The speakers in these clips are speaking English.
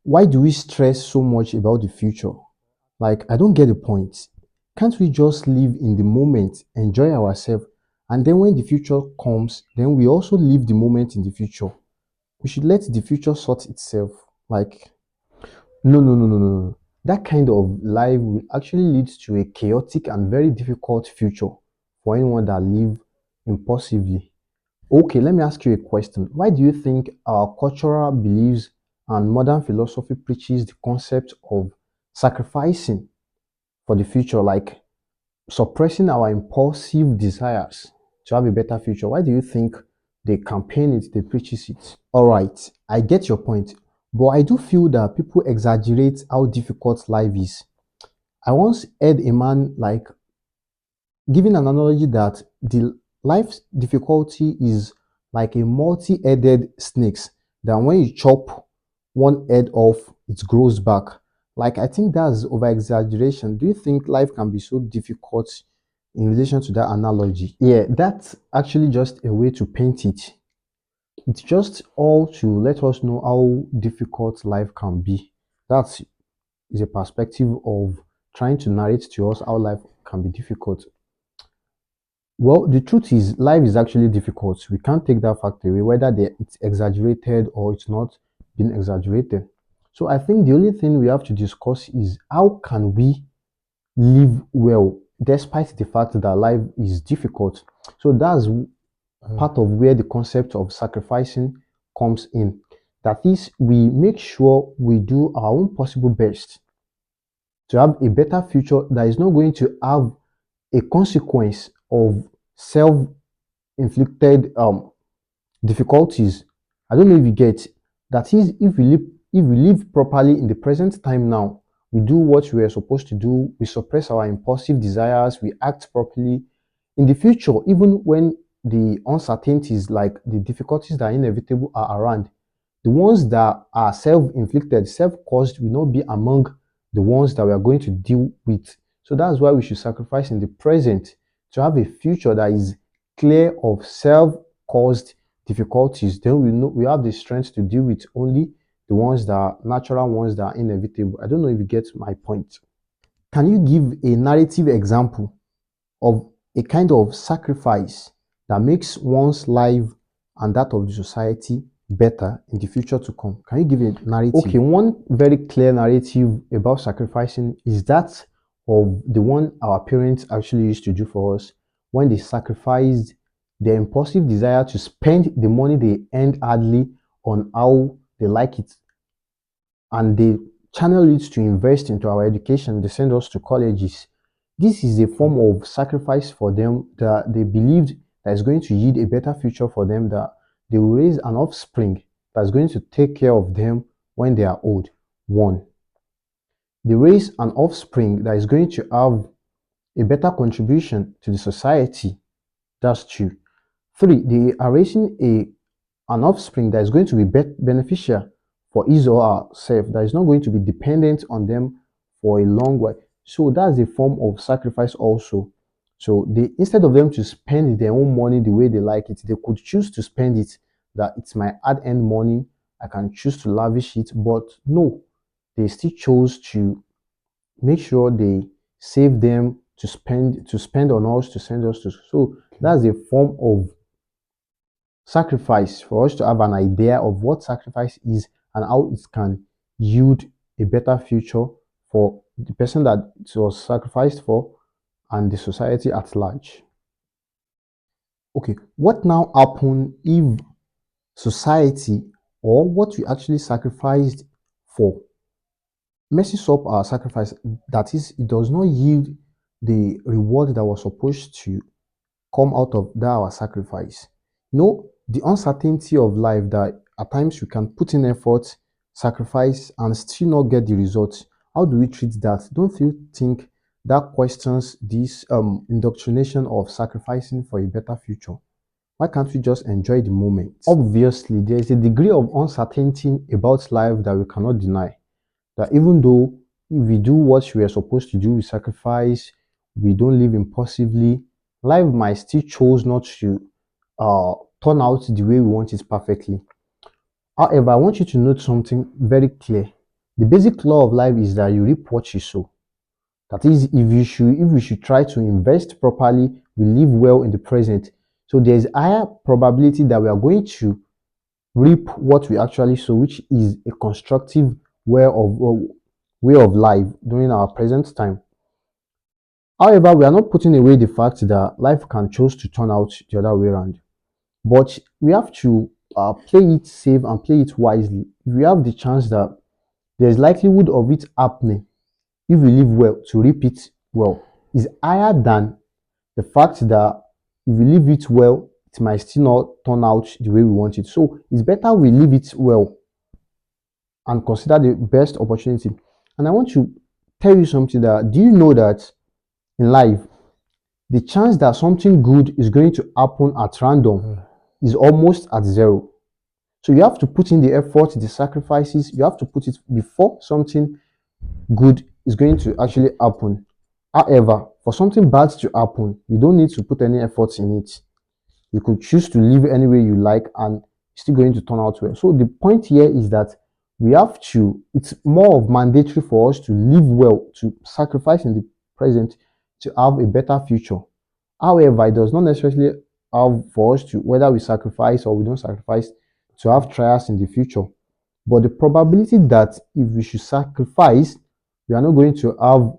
Why do we stress so much about the future? Like, I don't get the point. Can't we just live in the moment, enjoy ourselves, and then when the future comes, then we also live the moment in the future? We should let the future sort itself. Like, no, no, no, no, no, no. That kind of life will actually lead to a chaotic and very difficult future for anyone that live impulsively. Okay, let me ask you a question. Why do you think our cultural beliefs and modern philosophy preaches the concept of sacrificing for the future, like suppressing our impulsive desires to have a better future? Why do you think they campaign it, they preaches it? All right, I get your point, but I do feel that people exaggerate how difficult life is. I once heard a man like giving an analogy that the life's difficulty is like a multi-headed snakes that when you chop one head off, it grows back. Like I think that's over exaggeration. Do you think life can be so difficult in relation to that analogy? Yeah, that's actually just a way to paint it. It's just all to let us know how difficult life can be. That is a perspective of trying to narrate to us how life can be difficult. Well, the truth is, life is actually difficult. We can't take that fact away, whether it's exaggerated or it's not being exaggerated. So I think the only thing we have to discuss is how can we live well despite the fact that life is difficult. So that's part of where the concept of sacrificing comes in. That is, we make sure we do our own possible best to have a better future that is not going to have a consequence of self-inflicted difficulties. I don't know if you get that is if we live properly in the present time now, we do what we are supposed to do, we suppress our impulsive desires, we act properly. In the future, even when the uncertainties like the difficulties that are inevitable are around, the ones that are self-inflicted, self-caused will not be among the ones that we are going to deal with. So that's why we should sacrifice in the present to have a future that is clear of self-caused difficulties. Then we know we have the strength to deal with only the ones that are natural ones that are inevitable. I don't know if you get my point. Can you give a narrative example of a kind of sacrifice that makes one's life and that of the society better in the future to come? Can you give a narrative? Okay, one very clear narrative about sacrificing is that of the one our parents actually used to do for us when they sacrificed their impulsive desire to spend the money they earned hardly on how they like it, and they channel it to invest into our education. They send us to colleges. This is a form of sacrifice for them that they believed that is going to yield a better future for them, that they will raise an offspring that's going to take care of them when they are old. One, they raise an offspring that is going to have a better contribution to the society. That's two. Three, they are raising an offspring that is going to be beneficial for his or herself, that is not going to be dependent on them for a long while. So that's a form of sacrifice also. So they, instead of them to spend their own money the way they like it, they could choose to spend it, that it's my hard-earned money, I can choose to lavish it, but no, they still chose to make sure they save them to spend on us, to send us to. So that's a form of sacrifice for us to have an idea of what sacrifice is and how it can yield a better future for the person that it was sacrificed for and the society at large. Okay, what now happen if society or what we actually sacrificed for messes up our sacrifice? That is, it does not yield the reward that was supposed to come out of that our sacrifice. You know, the uncertainty of life that at times you can put in effort, sacrifice, and still not get the results. How do we treat that? Don't you think that questions this indoctrination of sacrificing for a better future? Why can't we just enjoy the moment? Obviously, there is a degree of uncertainty about life that we cannot deny. That even though if we do what we are supposed to do, we sacrifice, we don't live impulsively, life might still choose not to uh, turn out the way we want it perfectly. However, I want you to note something very clear. The basic law of life is that you reap what you sow. That is, if we should try to invest properly, we live well in the present. So there's higher probability that we are going to reap what we actually sow, which is a constructive way of life during our present time. However, we are not putting away the fact that life can choose to turn out the other way around, but we have to play it safe and play it wisely. If we have the chance that there's likelihood of it happening, if we live well, to reap it well, is higher than the fact that if we live it well, it might still not turn out the way we want it. So it's better we live it well and consider the best opportunity. And I want to tell you something, that do you know that in life, the chance that something good is going to happen at random is almost at zero. So you have to put in the effort, the sacrifices, you have to put it before something good is going to actually happen. However, for something bad to happen, you don't need to put any effort in it. You could choose to live any way you like and it's still going to turn out well. So the point here is that it's more of mandatory for us to live well, to sacrifice in the present to have a better future. However, it does not necessarily have for us to, whether we sacrifice or we don't sacrifice, to have trials in the future. But the probability that if we should sacrifice, we are not going to have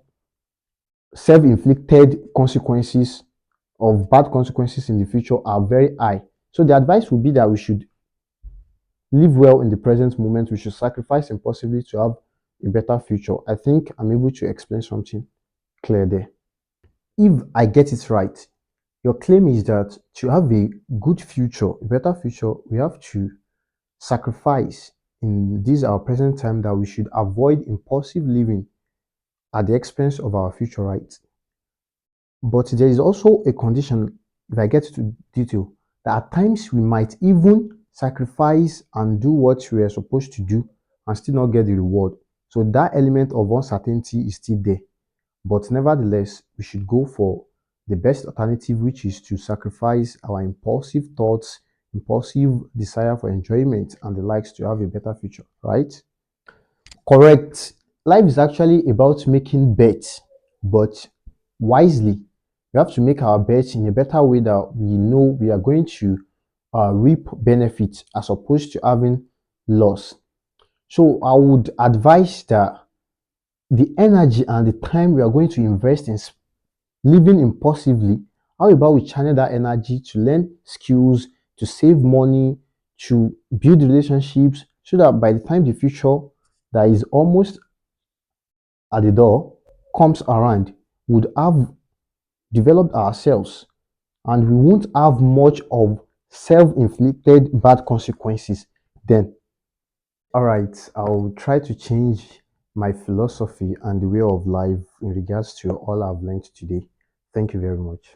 self-inflicted consequences of bad consequences in the future are very high. So the advice would be that we should live well in the present moment. We should sacrifice impulsively to have a better future. I think I'm able to explain something clear there. If I get it right, your claim is that to have a good future, a better future, we have to sacrifice in this our present time, that we should avoid impulsive living at the expense of our future, right? But there is also a condition, if I get to detail, that at times we might even sacrifice and do what we are supposed to do and still not get the reward. So that element of uncertainty is still there. But nevertheless, we should go for the best alternative, which is to sacrifice our impulsive thoughts, impulsive desire for enjoyment, and the likes to have a better future, right? Correct. Life is actually about making bets, but wisely. We have to make our bets in a better way that we know we are going to reap benefits as opposed to having loss. So I would advise that the energy and the time we are going to invest in living impulsively, how about we channel that energy to learn skills, to save money, to build relationships, so that by the time the future that is almost at the door comes around, would have developed ourselves and we won't have much of self-inflicted bad consequences then. All right, I'll try to change my philosophy and the way of life in regards to all I've learned today. Thank you very much.